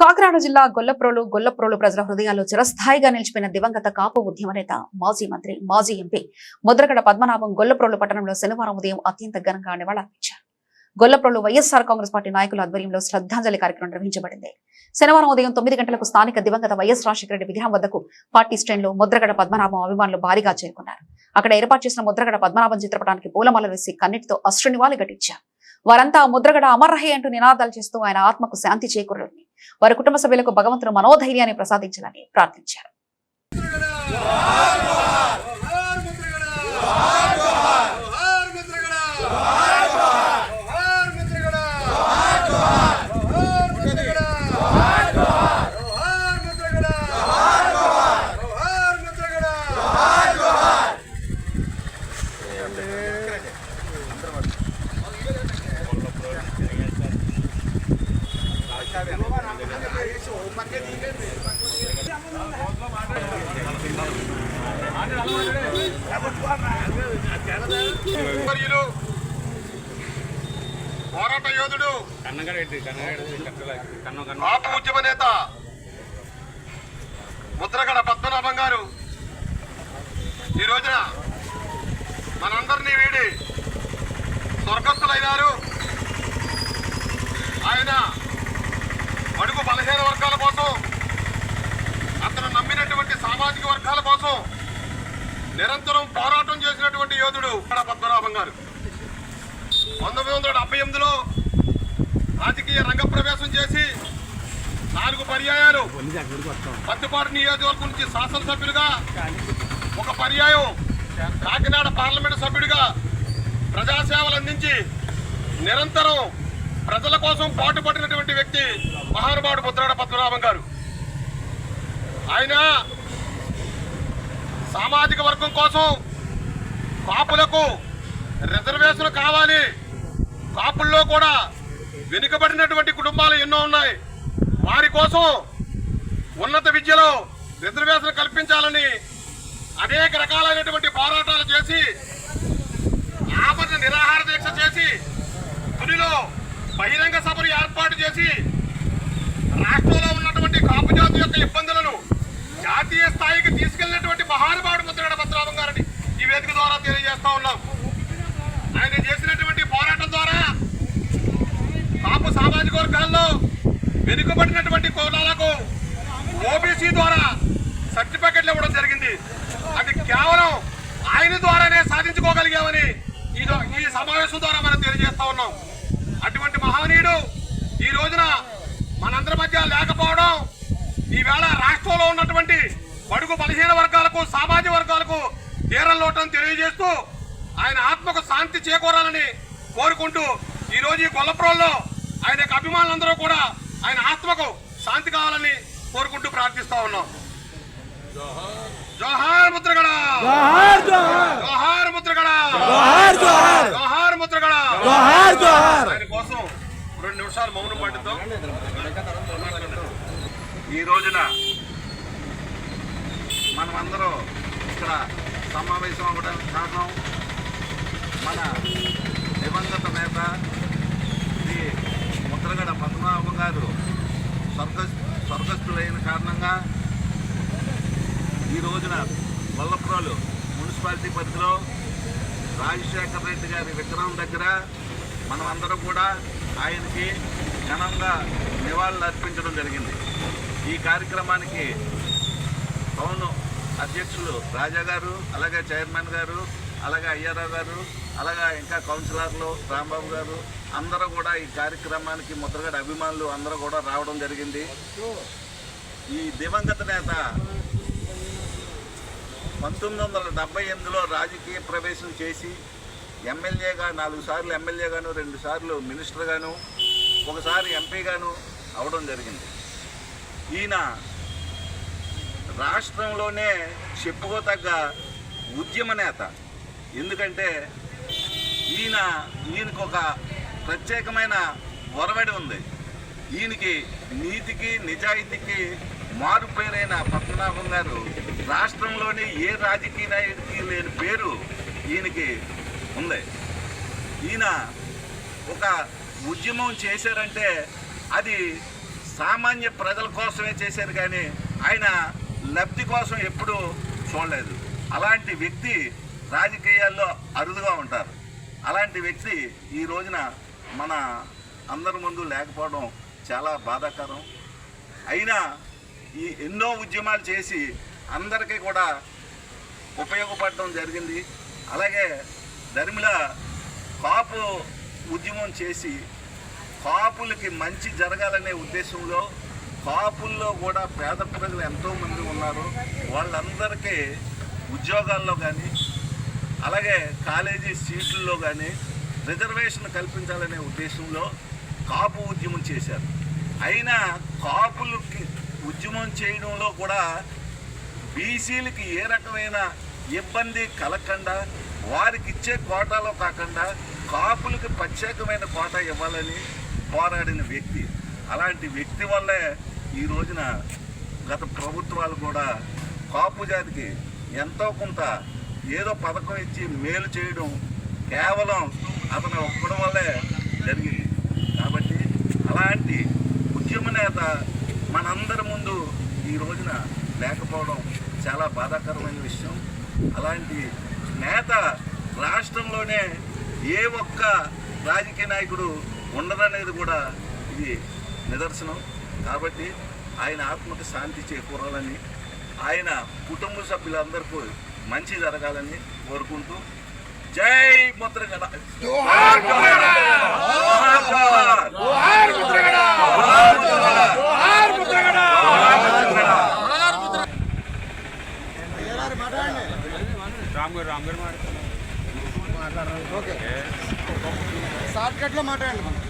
కాకినాడ జిల్లా గొల్లప్రోలు ప్రజల హృదయాల్లో చిరస్థాయిగా నిలిచిపోయిన దివంగత కాపు ఉద్యమ నేత మాజీ మంత్రి మాజీ ఎంపీ ముద్రగడ పద్మనాభం గొల్లప్రోలు పట్టణంలో శనివారం ఉదయం అత్యంత ఘనంగా నివాళులర్పించారు. గొల్లప్రోలు వైఎస్ఆర్ కాంగ్రెస్ పార్టీ నాయకుల ఆధ్వర్యంలో శ్రద్ధాంజలి కార్యక్రమం నిర్వహించబడింది. శనివారం ఉదయం 9 గంటలకు స్థానిక దివంగత వైఎస్ రాజశేఖర రెడ్డి విగ్రహం వద్దకు పార్టీ శ్రేణులు ముద్రగడ పద్మనాభం అభిమానులు భారీగా చేరుకున్నారు. అక్కడ ఏర్పాటు చేసిన ముద్రగడ పద్మనాభం చిత్రపటానికి పూలమాలలు వేసి కన్నీటితో అశ్రునివాళి ఘటించారు. వారంతా ముద్రగడ అమర్రహే అంటూ నినాదాలు చేస్తూ ఆయన ఆత్మకు శాంతి చేకూరాలని, వారి కుటుంబ సభ్యులకు భగవంతుడు మనోధైర్యాన్ని ప్రసాదించాలని ప్రార్థించారు. పోరాట యోధుడు కాపు ఉద్యమ నేత ముద్రగడ పద్మనాభం గారు ఈ రోజున మనందరినీ వీడి స్వర్గస్థులైనారు. ఆయన అడుగు బలహీన వర్గాల కోసం, అతను నమ్మినటువంటి సామాజిక వర్గాల కోసం నిరంతరం పోరాటం చేసినటువంటి యోధుడు పద్మనాభం గారు 1978లో రాజకీయ రంగ ప్రవేశం చేసి 4 పర్యాయాలు పత్తిపాడు నియోజకవర్గం నుంచి శాసనసభ్యులుగా, 1 పర్యాయం కాకినాడ పార్లమెంటు సభ్యుడిగా ప్రజాసేవలు అందించి నిరంతరం ప్రజల కోసం పాటుపడినటువంటి వ్యక్తి మహానుభావుడు ముద్రగడ పద్మనాభం గారు. ఆయన సామాజిక వర్గం కోసం కాపులకు రిజర్వేషన్ కావాలి, కాపుల్లో కూడా వెనుకబడినటువంటి కుటుంబాలు ఎన్నో ఉన్నాయి, వారి కోసం ఉన్నత విద్యలో రిజర్వేషన్ కల్పించాలని అనేక రకాలైనటువంటి పోరాటాలు చేసి, ఆమరణ నిరాహార దీక్ష చేసి, తునిలో బహిరంగ సభలు ఏర్పాటు చేసి రాష్ట్రంలో ఉన్నటువంటి కాపు జాతి యొక్క ఇబ్బందులను జాతీయ స్థాయికి తీసుకెళ్లినటువంటి మహానుభావుడు ముద్రగడ పద్మనాభం గారిని ఈ వేదిక ద్వారా తెలియజేస్తా ఉన్నాం. ఆయన చేసినటువంటి పోరాటం ద్వారా కాపు సామాజిక వర్గాల్లో వెనుకబడినటువంటి కులాలకు ఓబీసీ ద్వారా సర్టిఫికెట్లు ఇవ్వడం జరిగింది. అది కేవలం ఆయన ద్వారానే సాధించుకోగలిగామని ఈ సమావేశం ద్వారా మనం తెలియజేస్తా ఉన్నాం. అటువంటి మహనీయుడు ఈ రోజున మనందరి మధ్య లేకపోవడం, ఈవేళ రాష్ట్రంలో ఉన్నటువంటి బడుగు బలహీన వర్గాలకు, సామాజిక వర్గాలకు తీరం లోటని తెలియజేస్తూ ఆయన ఆత్మకు శాంతి చేకూరాలని కోరుకుంటూ ఈ రోజు ఈ గొల్లప్రోల్లో ఆయన యొక్క అభిమానులందరూ కూడా ఆయన ఆత్మకు శాంతి కావాలని కోరుకుంటూ ప్రార్థిస్తా ఉన్నాం. జోహార్ ముద్రగడ, జోహార్ ముద్రగడ, జోహార్ ముద్రగడ. ఆయన కోసం 2 నిమిషాలు మౌనం పాటిద్దాం. ఈ రోజున మనమందరం ఇక్కడ సమావేశం అవ్వడానికి కారణం మన దివంగత నేత శ్రీ ముద్రగడ పద్మనాభం గారు స్వర్గస్థులైన కారణంగా ఈ రోజున గొల్లప్రోలు మున్సిపాలిటీ పరిధిలో రాజశేఖర రెడ్డి గారి విగ్రహం దగ్గర మనం అందరం కూడా ఆయనకి ఘనంగా నివాళులు అర్పించడం జరిగింది. ఈ కార్యక్రమానికి టౌన్ అధ్యక్షులు రాజా గారు, అలాగే చైర్మన్ గారు, అలాగే అయ్యారావు గారు, అలాగే ఇంకా కౌన్సిలర్లు రాంబాబు గారు అందరూ కూడా ఈ కార్యక్రమానికి ముద్రగడ అభిమానులు అందరూ కూడా రావడం జరిగింది. ఈ దివంగత నేత 1978లో రాజకీయ ప్రవేశం చేసి ఎమ్మెల్యేగా 4 సార్లు ఎమ్మెల్యేగాను, 2 సార్లు మినిస్టర్గాను, 1 సారి ఎంపీగాను అవడం జరిగింది. ఈయన రాష్ట్రంలోనే చెప్పుకోతగ్గ ఉద్యమ నేత. ఎందుకంటే ఈయనకు ఒక ప్రత్యేకమైన ఒరవడి ఉంది. ఈయనకి నీతికి నిజాయితీకి మారుపేరైన పద్మనాభం గారు రాష్ట్రంలోని ఏ రాజకీయ నాయకుడికి లేని పేరు ఈయనకి ఉంది. ఈయన ఒక ఉద్యమం చేశారంటే అది సామాన్య ప్రజల కోసమే చేశారు కానీ ఆయన లబ్ధి కోసం ఎప్పుడూ చూడలేదు. అలాంటి వ్యక్తి రాజకీయాల్లో అరుదుగా ఉంటారు. అలాంటి వ్యక్తి ఈ రోజున మన అందరి ముందు లేకపోవడం చాలా బాధాకరం. అయినా ఈ ఎన్నో ఉద్యమాలు చేసి అందరికీ కూడా ఉపయోగపడడం జరిగింది. అలాగే ధర్మిల కాపు ఉద్యమం చేసి కాపులకి మంచి జరగాలనే ఉద్దేశంలో కాపుల్లో కూడా పేద ప్రజలు ఎంతోమంది ఉన్నారు. వాళ్ళందరికీ ఉద్యోగాల్లో కానీ అలాగే కాలేజీ సీట్లలో కానీ రిజర్వేషన్ కల్పించాలనే ఉద్దేశంలో కాపు ఉద్యమం చేశారు. అయినా కాపులకి ఉద్యమం చేయడంలో కూడా బీసీలకి ఏ రకమైన ఇబ్బంది కలగకుండా వారికి ఇచ్చే కోటాలో కాకుండా కాపులకి ప్రత్యేకమైన కోటా ఇవ్వాలని పోరాడిన వ్యక్తి. అలాంటి వ్యక్తి వల్లే ఈ రోజున గత ప్రభుత్వాలు కూడా కాపు జాతికి ఎంతో కొంత ఏదో పథకం ఇచ్చి మేలు చేయడం కేవలం అతను ఒక్కడం వల్లే జరిగింది. కాబట్టి అలాంటి ఉద్యమ నేత మనందరి ముందు ఈ రోజున లేకపోవడం చాలా బాధాకరమైన విషయం. అలాంటి నేత రాష్ట్రంలోనే ఏ ఒక్క రాజకీయ నాయకుడు ఉండదనేది కూడా ఇది నిదర్శనం. కాబట్టి ఆయన ఆత్మకి శాంతి చేకూరాలని ఆయన కుటుంబ సభ్యులందరికీ మంచి జరగాలని కోరుకుంటూ జై ముద్రగడ. షార్ట్ కట్లో మాట్లాడండి. మనం